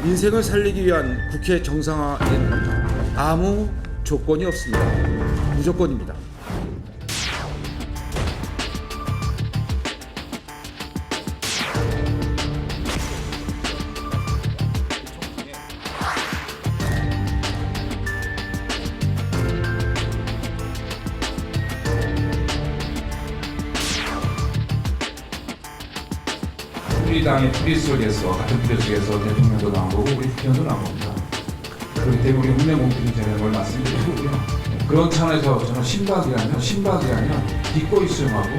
민생을 살리기 위한 국회 정상화에는 아무 조건이 없습니다. 무조건입니다. 우리 당의 뿌리 속에서 같은 뿌리 속에서 대통령도 나온 거고 우리 국회의원도 나온 겁니다. 그렇기 때문에 우리 운명 공平제가 뭘 말씀드리고요. 그런 차원에서 저는 신박이라면 딛고 있음하고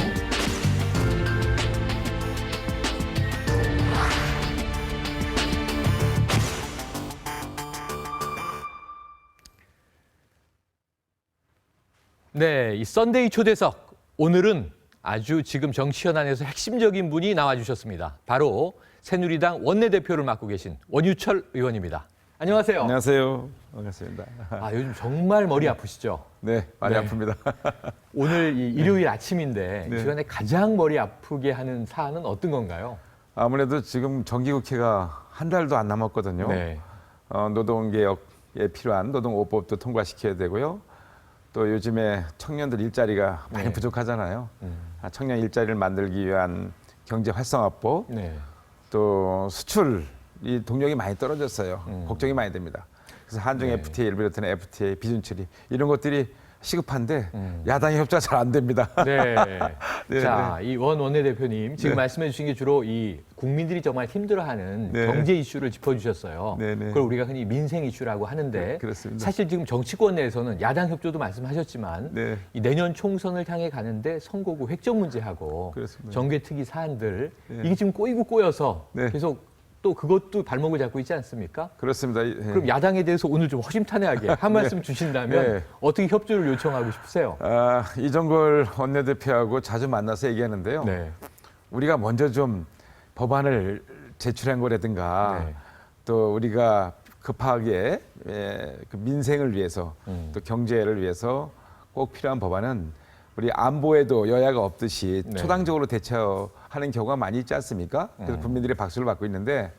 네, 이 썬데이 초대석 오늘은 아주 지금 정치 현안에서 핵심적인 분이 나와주셨습니다. 바로 새누리당 원내대표를 맡고 계신 원유철 의원입니다. 안녕하세요. 안녕하세요. 반갑습니다. 아, 요즘 정말 머리 아프시죠? 네, 많이 네. 아픕니다. 오늘 이 일요일 아침인데 네. 이 시간에 가장 머리 아프게 하는 사안은 어떤 건가요? 아무래도 지금 정기국회가 한 달도 안 남았거든요. 네. 노동개혁에 필요한 노동오법도 통과시켜야 되고요. 또 요즘에 청년들 일자리가 많이 네. 부족하잖아요. 청년 일자리를 만들기 위한 경제 활성화법, 네. 또 수출 이 동력이 많이 떨어졌어요. 걱정이 많이 됩니다. 그래서 한중 네. FTA를 비롯한 FTA, 비준처리 이런 것들이 시급한데 야당의 협조가 잘 안 됩니다. 네. 네, 자, 이 원 원내대표님 지금 네. 말씀해 주신 게 주로 이 국민들이 정말 힘들어하는 네. 경제 이슈를 짚어주셨어요. 네, 네. 그걸 우리가 흔히 민생 이슈라고 하는데 네, 그렇습니다. 사실 지금 정치권 내에서는 야당 협조도 말씀하셨지만 네. 이 내년 총선을 향해 가는데 선거구 획정 문제하고 그렇습니다. 정개특위 사안들 네. 이게 지금 꼬이고 꼬여서 네. 계속 또 그것도 발목을 잡고 있지 않습니까? 그렇습니다. 그럼 야당에 대해서 오늘 좀 허심탄회하게 한 말씀 주신다면 네. 어떻게 협조를 요청하고 싶으세요? 이정걸 원내대표하고 자주 만나서 얘기하는데요. 네. 우리가 먼저 좀 법안을 제출한 거라든가 네. 또 우리가 급하게 그 민생을 위해서 또 경제를 위해서 꼭 필요한 법안은 우리 안보에도 여야가 없듯이 네. 초당적으로 대처하는 경우가 많이 있지 않습니까? 그래서 국민들의 박수를 받고 있는데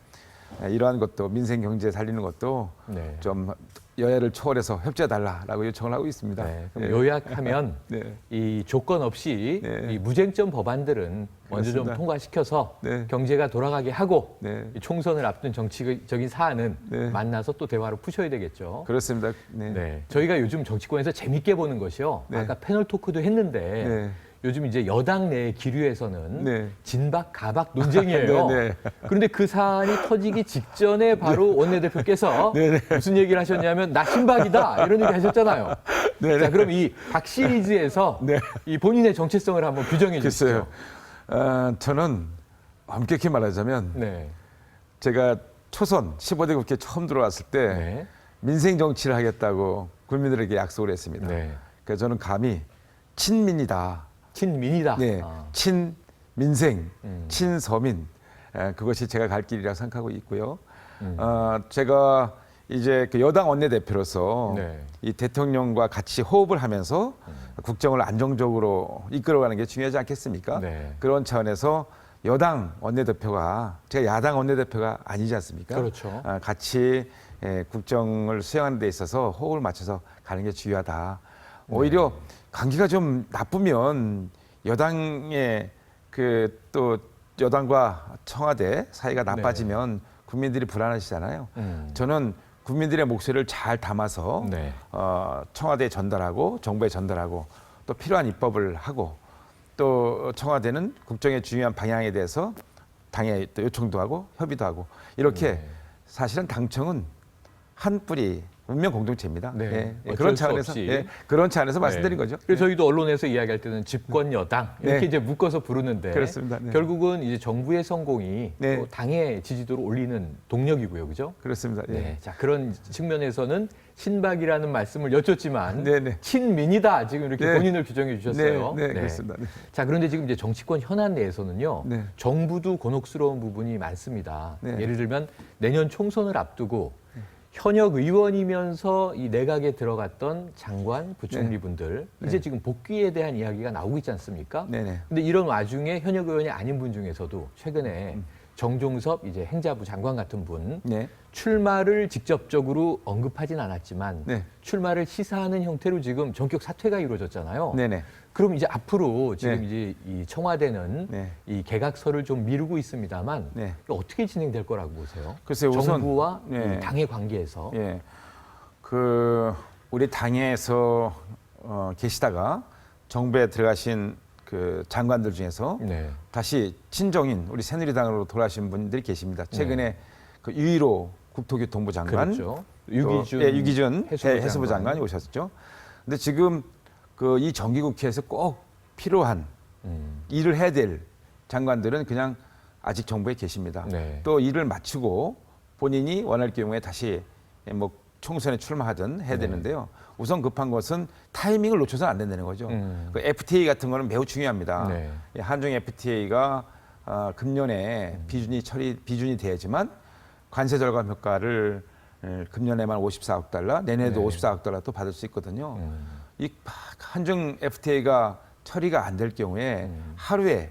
이러한 것도 민생 경제 살리는 것도 네. 좀 여야를 초월해서 협조해달라라고 요청을 하고 있습니다. 네, 그럼 예. 요약하면 네. 이 조건 없이 네. 이 무쟁점 법안들은 먼저 좀 그렇습니다. 통과시켜서 네. 경제가 돌아가게 하고 네. 이 총선을 앞둔 정치적인 사안은 네. 만나서 또 대화로 푸셔야 되겠죠. 그렇습니다. 네. 네, 저희가 요즘 정치권에서 재밌게 보는 것이요. 네. 아까 패널 토크도 했는데 네. 요즘 이제 여당 내 기류에서는 네. 진박 가박 논쟁이에요. 네, 네. 그런데 그 사안이 터지기 직전에 바로 원내대표께서 네, 네. 무슨 얘기를 하셨냐면 나 신박이다 이런 얘기 하셨잖아요. 네, 자, 네. 그럼 이 박 시리즈에서 네. 이 본인의 정체성을 한번 규정해 주시죠. 글쎄요. 저는 엄격히 말하자면 네. 제가 초선 15대 국회 처음 들어왔을 때 네. 민생 정치를 하겠다고 국민들에게 약속을 했습니다. 네. 그래서 저는 감히 친민이다. 친민이다. 네, 아. 친민생, 친서민 그것이 제가 갈 길이라고 생각하고 있고요. 제가 이제 그 여당 원내대표로서 네. 이 대통령과 같이 호흡을 하면서 국정을 안정적으로 이끌어가는 게 중요하지 않겠습니까? 네. 그런 차원에서 여당 원내대표가 제가 야당 원내대표가 아니지 않습니까? 그렇죠. 같이 국정을 수행하는 데 있어서 호흡을 맞춰서 가는 게 중요하다. 오히려 감기가 좀 나쁘면 여당의 그 또 여당과 청와대 사이가 나빠지면 국민들이 불안하시잖아요. 저는 국민들의 목소리를 잘 담아서 네. 청와대에 전달하고 정부에 전달하고 또 필요한 입법을 하고 또 청와대는 국정의 중요한 방향에 대해서 당에 또 요청도 하고 협의도 하고 이렇게 네. 사실은 당청은 한 뿌리 운명 공동체입니다. 네. 예, 어쩔 그런 수 차원에서 없이. 그런 차원에서 말씀드린 거죠. 그래서 저희도 언론에서 이야기할 때는 집권 여당 이렇게 네. 이제 묶어서 부르는데 그렇습니다. 네. 결국은 이제 정부의 성공이 네. 또 당의 지지도를 올리는 동력이고요, 그죠? 그렇습니다. 예. 네, 자 그런 측면에서는 신박이라는 말씀을 여쭙지만 네, 네. 친민이다 지금 이렇게 네. 본인을 규정해 주셨어요. 네, 그렇습니다. 네. 자 그런데 지금 이제 정치권 현안 내에서는요, 네. 정부도 곤혹스러운 부분이 많습니다. 네. 예를 들면 내년 총선을 앞두고 현역 의원이면서 이 내각에 들어갔던 장관, 부총리분들 이제 지금 복귀에 대한 이야기가 나오고 있지 않습니까? 네네. 근데 이런 와중에 현역 의원이 아닌 분 중에서도 최근에 정종섭 이제 행자부 장관 같은 분 네. 출마를 직접적으로 언급하진 않았지만 네. 출마를 시사하는 형태로 지금 전격 사퇴가 이루어졌잖아요. 네네. 그럼 이제 앞으로 지금 네. 이제 이 청와대는 네. 이 개각설을 좀 미루고 있습니다만 네. 이거 어떻게 진행될 거라고 보세요? 글쎄요, 우선 정부와 네. 이 당의 관계에서. 예. 우리 당에서 계시다가 정부에 들어가신 그 장관들 중에서 네. 다시 친정인 우리 새누리당으로 돌아가신 분들이 계십니다. 최근에 그 유일호 국토교통부 장관, 그렇죠. 또, 유기준, 유기준 해수부 해수부 장관이 오셨죠. 근데 지금 이 정기국회에서 꼭 필요한 일을 해야 될 장관들은 그냥 아직 정부에 계십니다. 네. 또 일을 마치고 본인이 원할 경우에 다시 뭐 총선에 출마하든 해야 네. 되는데요. 우선 급한 것은 타이밍을 놓쳐서는 안 된다는 거죠. 그 FTA 같은 거는 매우 중요합니다. 네. 한중 FTA가 금년에 비준이 돼야지만 관세 절감 효과를 금년에만 54억 달러, 내년에도 네. 54억 달러 또 받을 수 있거든요. 이 한중 FTA가 처리가 안 될 경우에 하루에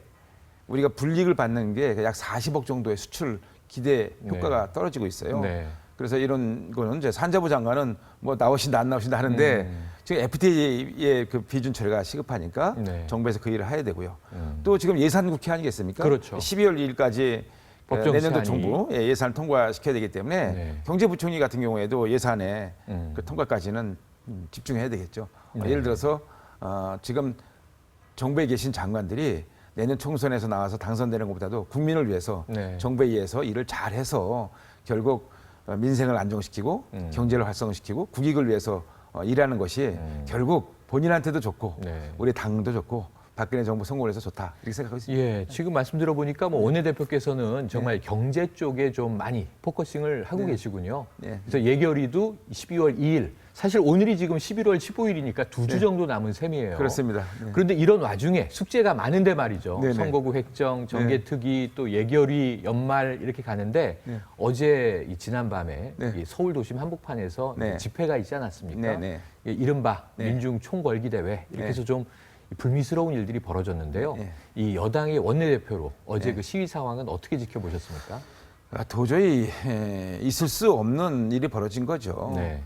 우리가 불이익을 받는 게 약 40억 정도의 수출 기대 효과가 떨어지고 있어요. 네. 그래서 이런 거는 이제 산자부 장관은 뭐 나오신다 안 나오신다 하는데 지금 FTA의 그 비준 처리가 시급하니까 네. 정부에서 그 일을 해야 되고요. 또 지금 예산국회 아니겠습니까? 그렇죠. 12월 2일까지 법정 내년도 시한이. 정부 예산을 통과시켜야 되기 때문에 네. 경제부총리 같은 경우에도 예산에 그 통과까지는 집중해야 되겠죠. 네. 예를 들어서 지금 정부에 계신 장관들이 내년 총선에서 나와서 당선되는 것보다도 국민을 위해서 네. 정부에 의해서 일을 잘해서 결국 민생을 안정시키고 경제를 활성화시키고 국익을 위해서 일하는 것이 결국 본인한테도 좋고 네. 우리 당도 좋고 박근혜 정부 성공을 해서 좋다 이렇게 생각하고 있습니다. 예, 지금 말씀 들어보니까 뭐 원내대표께서는 정말 경제 쪽에 좀 많이 포커싱을 하고 계시군요. 네. 그래서 예결위도 12월 2일, 사실 오늘이 지금 11월 15일이니까 2주 정도 남은 셈이에요. 그렇습니다. 네. 그런데 이런 와중에 숙제가 많은데 말이죠. 네네. 선거구 획정, 정개특위, 또 예결위, 연말 이렇게 가는데 네. 어제 지난밤에 네. 이 서울 도심 한복판에서 네. 집회가 있지 않았습니까? 네네. 예, 이른바 네. 민중 총궐기 대회 이렇게 네. 해서 좀 불미스러운 일들이 벌어졌는데요. 네. 이 여당의 원내대표로 어제 네. 그 시위 상황은 어떻게 지켜보셨습니까? 도저히 있을 수 없는 일이 벌어진 거죠. 네.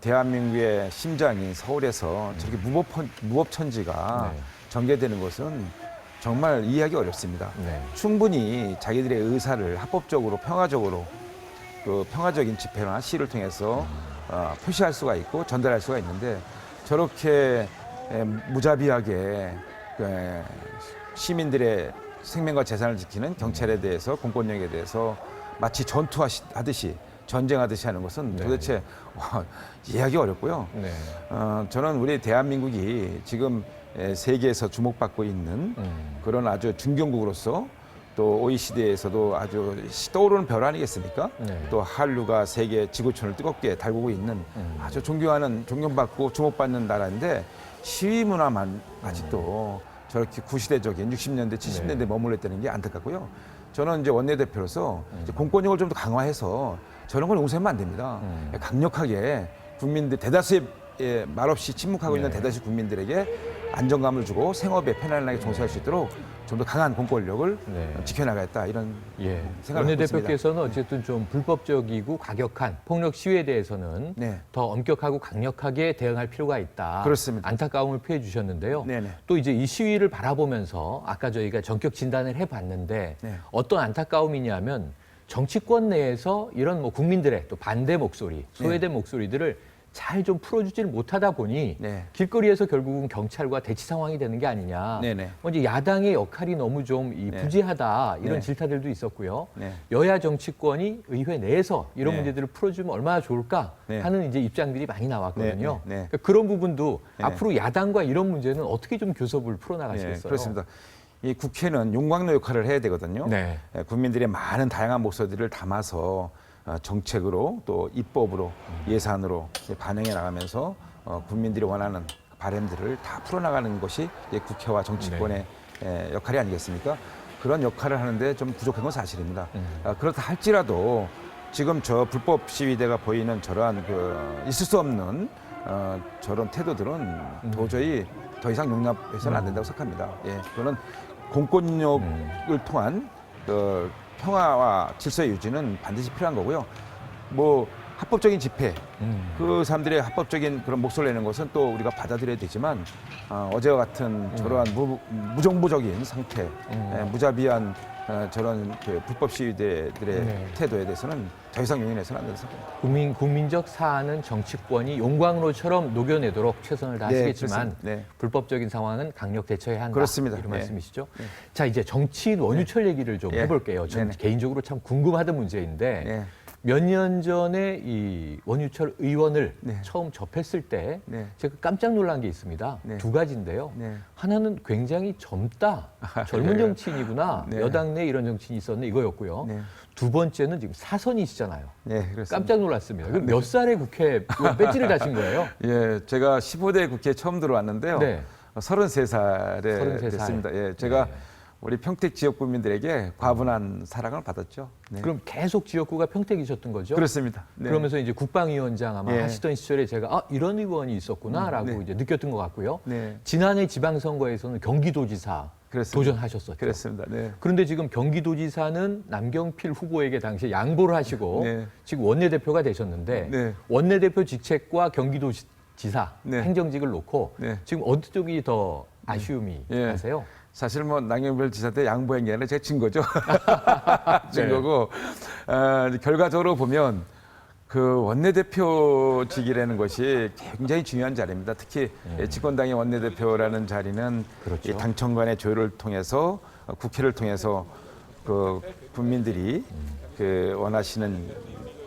대한민국의 심장인 서울에서 저렇게 무법천지가 네. 전개되는 것은 정말 이해하기 어렵습니다. 네. 충분히 자기들의 의사를 합법적으로 평화적으로 그 평화적인 집회나 시위를 통해서 표시할 수가 있고 전달할 수가 있는데 저렇게 무자비하게 시민들의 생명과 재산을 지키는 경찰에 대해서 공권력에 대해서 마치 전투하듯이 전쟁하듯이 하는 것은 네. 도대체 이해하기 어렵고요. 네. 저는 우리 대한민국이 지금 세계에서 주목받고 있는 그런 아주 중견국으로서 또 OECD에서도 아주 떠오르는 별 아니겠습니까? 네. 또 한류가 세계 지구촌을 뜨겁게 달구고 있는 아주 존경받고 주목받는 나라인데 시위 문화만 아직도 저렇게 구시대적인 60년대, 70년대 네. 머물러 있다는 게 안타깝고요. 저는 이제 원내대표로서 이제 공권력을 좀 더 강화해서 저런 걸 용서하면 안 됩니다. 강력하게 국민들 대다수의 말없이 침묵하고 있는 네. 대다수 국민들에게 안정감을 주고 생업에 편안하게 종사할 수 있도록 좀 더 강한 공권력을 네. 지켜나가겠다 이런 예. 생각을 갖고 있습니다. 원내대표께서는 어쨌든 좀 불법적이고 과격한 폭력 시위에 대해서는 네. 더 엄격하고 강력하게 대응할 필요가 있다. 그렇습니다. 안타까움을 표해 주셨는데요. 네네. 또 이제 이 시위를 바라보면서 아까 저희가 전격 진단을 해봤는데 네. 어떤 안타까움이냐면 정치권 내에서 이런 뭐 국민들의 또 반대 목소리, 소외된 목소리들을 잘 좀 풀어주지를 못하다 보니 네. 길거리에서 결국은 경찰과 대치 상황이 되는 게 아니냐. 네네. 이제 야당의 역할이 너무 좀 네. 부재하다 이런 네. 질타들도 있었고요. 네. 여야 정치권이 의회 내에서 이런 네. 문제들을 풀어주면 얼마나 좋을까 네. 하는 이제 입장들이 많이 나왔거든요. 네. 네. 그러니까 그런 부분도 네. 앞으로 야당과 이런 문제는 어떻게 좀 교섭을 풀어나가시겠어요? 그렇습니다. 이 국회는 용광로 역할을 해야 되거든요. 네. 국민들의 많은 다양한 목소리를 담아서 정책으로 또 입법으로 예산으로 반영해 나가면서 국민들이 원하는 바람들을 다 풀어나가는 것이 이제 국회와 정치권의 역할이 아니겠습니까? 그런 역할을 하는데 좀 부족한 건 사실입니다. 그렇다 할지라도 지금 저 불법 시위대가 보이는 저러한 있을 수 없는 저런 태도들은 도저히 더 이상 용납해서는 안 된다고 생각합니다. 예, 그거는 공권력을 통한 평화와 질서의 유지는 반드시 필요한 거고요. 뭐 합법적인 집회, 그 사람들의 합법적인 그런 목소리를 내는 것은 또 우리가 받아들여야 되지만 어제와 같은 저러한 무정부적인 상태, 무자비한 저런 그 불법 시위대들의 네. 태도에 대해서는 더 이상 용인해서는 안 된다고 생각합니다. 국민적 사안은 정치권이 용광로처럼 녹여내도록 최선을 다하시겠지만 그렇습니다. 네. 불법적인 상황은 강력 대처해야 한다. 그렇습니다. 이런 네. 말씀이시죠? 자, 이제 정치인 원유철 얘기를 좀 예. 해볼게요. 저는 네네. 개인적으로 참 궁금하던 문제인데 네. 몇 년 전에 이 원유철 의원을 네. 처음 접했을 때 네. 제가 깜짝 놀란 게 있습니다. 네. 두 가지인데요. 네. 하나는 굉장히 젊다. 젊은 네. 정치인이구나. 네. 여당 내 이런 정치인이 있었네. 이거였고요. 네. 두 번째는 지금 사선이시잖아요. 네, 그렇습니다. 깜짝 놀랐습니다. 그럼 몇 살에 국회 배지를 다신 거예요? 예, 제가 15대 국회에 처음 들어왔는데요. 네. 33살에 33살. 됐습니다. 예, 제가 네. 우리 평택 지역 국민들에게 과분한 사랑을 받았죠. 네. 그럼 계속 지역구가 평택이셨던 거죠? 그렇습니다. 네. 그러면서 이제 국방위원장 아마 예. 하시던 시절에 제가 이런 의원이 있었구나라고 네. 이제 느꼈던 것 같고요. 네. 지난해 지방선거에서는 경기도지사 그렇습니다. 도전하셨었죠. 그렇습니다. 네. 그런데 지금 경기도지사는 남경필 후보에게 당시에 양보를 하시고 네. 지금 원내대표가 되셨는데 네. 원내대표 직책과 경기도지사 네. 행정직을 놓고 네. 지금 어느 쪽이 더 아쉬움이 예. 가세요? 사실 뭐 남경필 지사 때 양보한 게 아니라 제가 진 거죠. 진 네. 거고 결과적으로 보면 그 원내대표직이라는 것이 굉장히 중요한 자리입니다. 특히 집권당의 원내대표라는 자리는 그렇죠. 이 당청 간의 조율을 통해서 국회를 통해서 그 국민들이 그 원하시는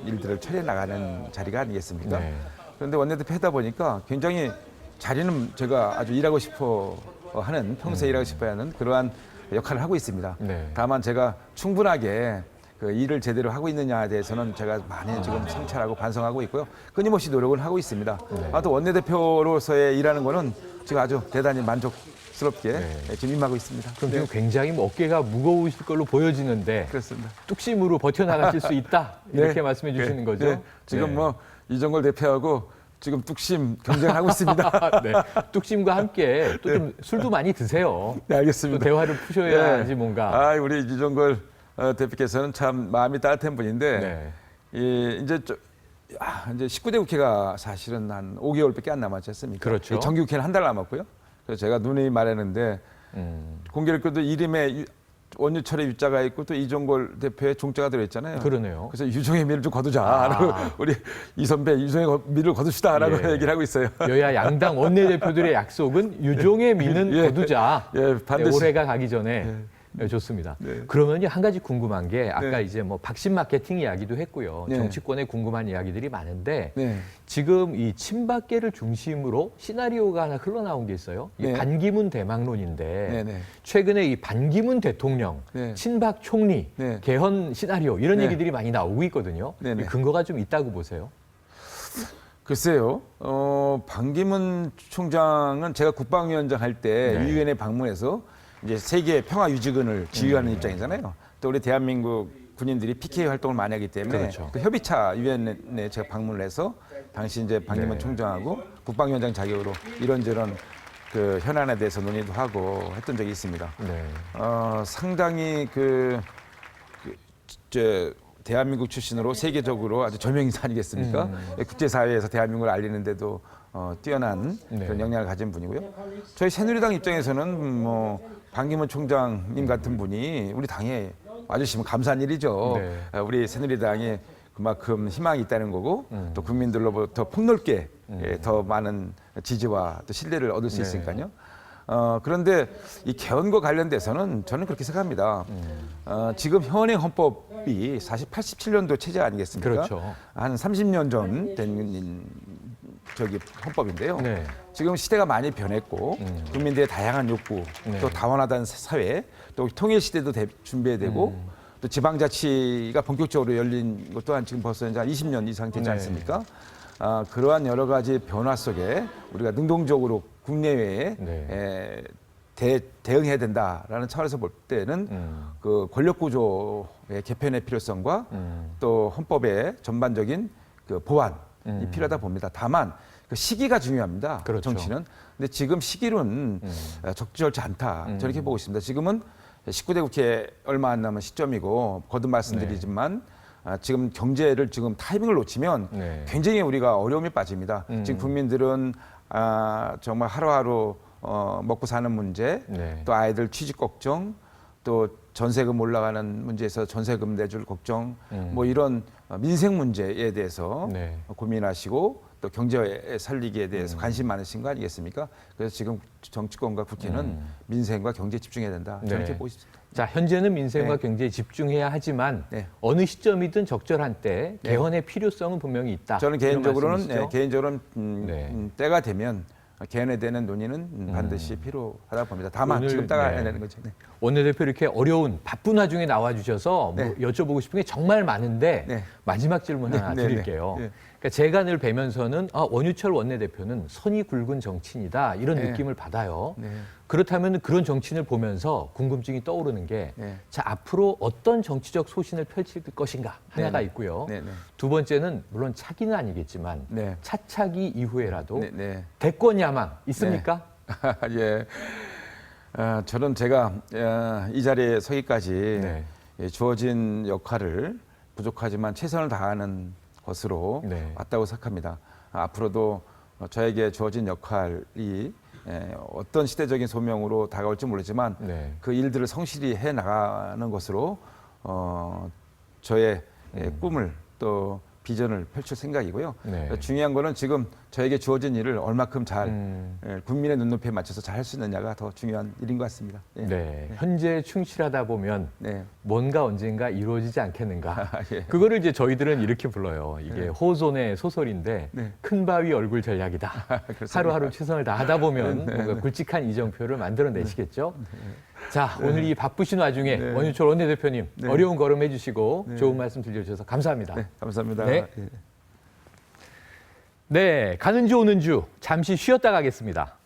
일들을 처리해 나가는 자리가 아니겠습니까? 네. 그런데 원내대표 하다 보니까 굉장히 자리는 제가 아주 일하고 싶어 하는 평소에 일하고 싶어 하는 그러한 역할을 하고 있습니다. 네. 다만 제가 충분하게 그 일을 제대로 하고 있느냐에 대해서는 제가 많이 지금 성찰하고 반성하고 있고요. 끊임없이 노력을 하고 있습니다. 또 원내대표로서의 일하는 거는 지금 아주 대단히 만족스럽게 네. 지금 임하고 있습니다. 그럼 지금 굉장히 뭐 어깨가 무거우실 걸로 보여지는데 그렇습니다. 뚝심으로 버텨나가실 수 있다 이렇게 말씀해 주시는 거죠? 네. 지금 네. 뭐 이정걸 대표하고 지금 뚝심 경쟁을 하고 있습니다. 네. 뚝심과 함께 또 좀 술도 많이 드세요. 네, 알겠습니다. 또 대화를 푸셔야지 네. 뭔가. 우리 이정걸 대표께서는 참 마음이 따뜻한 분인데 네. 이제 이제 19대 국회가 사실은 한 5개월밖에 안 남았지 않습니까? 그렇죠. 정기 국회는 한 달 남았고요. 그래서 제가 누누이 말했는데 공교롭게도 이름에 원유철의 유자가 있고 또 이종걸 대표의 종자가 들어있잖아요. 그러네요. 그래서 유종의 미를 좀 거두자라고 우리 이 선배 유종의 미를 거둡시다라고 예. 얘기를 하고 있어요. 여야 양당 원내대표들의 약속은 유종의 미는 예. 거두자. 예, 반드시. 네, 올해가 가기 전에. 네, 좋습니다. 네. 그러면요, 한 가지 궁금한 게 아까 네. 이제 뭐 박신 마케팅 이야기도 했고요. 네. 정치권에 궁금한 이야기들이 많은데 네. 지금 이 친박계를 중심으로 시나리오가 하나 흘러나온 게 있어요. 이 네. 반기문 대망론인데 네, 네. 최근에 이 반기문 대통령, 네. 친박 총리, 네. 개헌 시나리오 이런 네. 얘기들이 많이 나오고 있거든요. 네, 네. 이 근거가 좀 있다고 보세요? 글쎄요. 반기문 총장은 제가 국방위원장 할 때 네. 유엔에 방문해서 이제 세계 평화 유지군을 지휘하는 입장이잖아요. 또 우리 대한민국 군인들이 PK 활동을 많이 하기 때문에 그렇죠. 그 협의차 유엔에 제가 방문을 해서 당시 이제 반기문 네. 총장하고 국방위원장 자격으로 이런저런 그 현안에 대해서 논의도 하고 했던 적이 있습니다. 네. 상당히 대한민국 출신으로 세계적으로 아주 저명인사 아니겠습니까? 국제사회에서 대한민국을 알리는데도 뛰어난 네. 그런 역량을 가진 분이고요. 저희 새누리당 입장에서는 뭐 반기문 총장님 같은 분이 우리 당에 와주시면 감사한 일이죠. 네. 우리 새누리당이 그만큼 희망이 있다는 거고 또 국민들로부터 폭넓게 더 많은 지지와 또 신뢰를 얻을 수 네. 있으니까요. 그런데 이 개헌과 관련돼서는 저는 그렇게 생각합니다. 지금 현행 헌법이 사실 87년도 체제 아니겠습니까? 그렇죠. 한 30년 전 된 헌법인데요. 네. 지금 시대가 많이 변했고 국민들의 다양한 욕구, 네. 또 다원화된 사회, 또 통일 시대도 준비해야 되고 또 지방자치가 본격적으로 열린 것 또한 지금 벌써 이제 한 20년 이상 되지 네. 않습니까? 그러한 여러 가지 변화 속에 우리가 능동적으로 국내외에 네. 대응해야 된다라는 차원에서 볼 때는 그 권력 구조의 개편의 필요성과 또 헌법의 전반적인 그 보완이 필요하다 봅니다. 다만 그 시기가 중요합니다. 그렇죠. 정치는. 근데 지금 시기는 적절치 않다. 저렇게 보고 있습니다. 지금은 19대 국회 얼마 안 남은 시점이고 거듭 말씀드리지만 지금 경제를 지금 타이밍을 놓치면 네. 굉장히 우리가 어려움에 빠집니다. 지금 국민들은 정말 하루하루 먹고 사는 문제, 네. 또 아이들 취직 걱정, 또 전세금 올라가는 문제에서 전세금 내줄 걱정, 뭐 이런 민생 문제에 대해서 네. 고민하시고 또 경제 살리기에 대해서 관심 많으신 거 아니겠습니까? 그래서 지금 정치권과 국회는 민생과 경제에 집중해야 된다. 저는 네. 이렇게 보고 있습니다. 자, 현재는 민생과 네. 경제에 집중해야 하지만 네. 어느 시점이든 적절한 때 개헌의 필요성은 분명히 있다. 저는 이런 개인적으로는 말씀이시죠? 네. 때가 되면 개헌에 대한 논의는 반드시 필요하다 봅니다. 다만 오늘, 지금 때가 네. 해야 되는 거죠. 네. 원내대표 이렇게 어려운 바쁜 와중에 나와주셔서 뭐 네. 여쭤보고 싶은 게 정말 많은데 네. 마지막 질문 네, 하나 네, 드릴게요. 네. 그러니까 제가 늘 뵈면서는 원유철 원내대표는 손이 굵은 정치인이다 이런 네. 느낌을 받아요. 네. 그렇다면 그런 정치인을 보면서 궁금증이 떠오르는 게 네. 자, 앞으로 어떤 정치적 소신을 펼칠 것인가 하나가 네. 있고요. 네, 네. 두 번째는 물론 차기는 아니겠지만 네. 차차기 이후에라도 네, 네. 대권 야망 있습니까? 예. 저는 제가 이 자리에 서기까지 네. 주어진 역할을 부족하지만 최선을 다하는 것으로 네. 왔다고 생각합니다. 앞으로도 저에게 주어진 역할이 어떤 시대적인 소명으로 다가올지 모르지만 네. 그 일들을 성실히 해 나가는 것으로 저의 꿈을 또 비전을 펼칠 생각이고요. 네. 중요한 거는 지금 저에게 주어진 일을 얼마큼 잘 국민의 눈높이에 맞춰서 잘 할 수 있느냐가 더 중요한 일인 것 같습니다. 예. 네. 현재 충실하다 보면 네. 뭔가 언젠가 이루어지지 않겠는가. 예. 그거를 이제 저희들은 이렇게 불러요. 이게 호손의 소설인데 네. 큰 바위 얼굴 전략이다. 그렇습니다. 하루하루 최선을 다하다 보면 네, 뭔가 네. 굵직한 이정표를 만들어내시겠죠. 자, 오늘 이 바쁘신 와중에 네. 원유철 원내대표님 네. 어려운 걸음 해주시고 네. 좋은 말씀 들려주셔서 감사합니다. 네, 감사합니다. 네. 예. 네, 가는 주 오는 주 잠시 쉬었다 가겠습니다.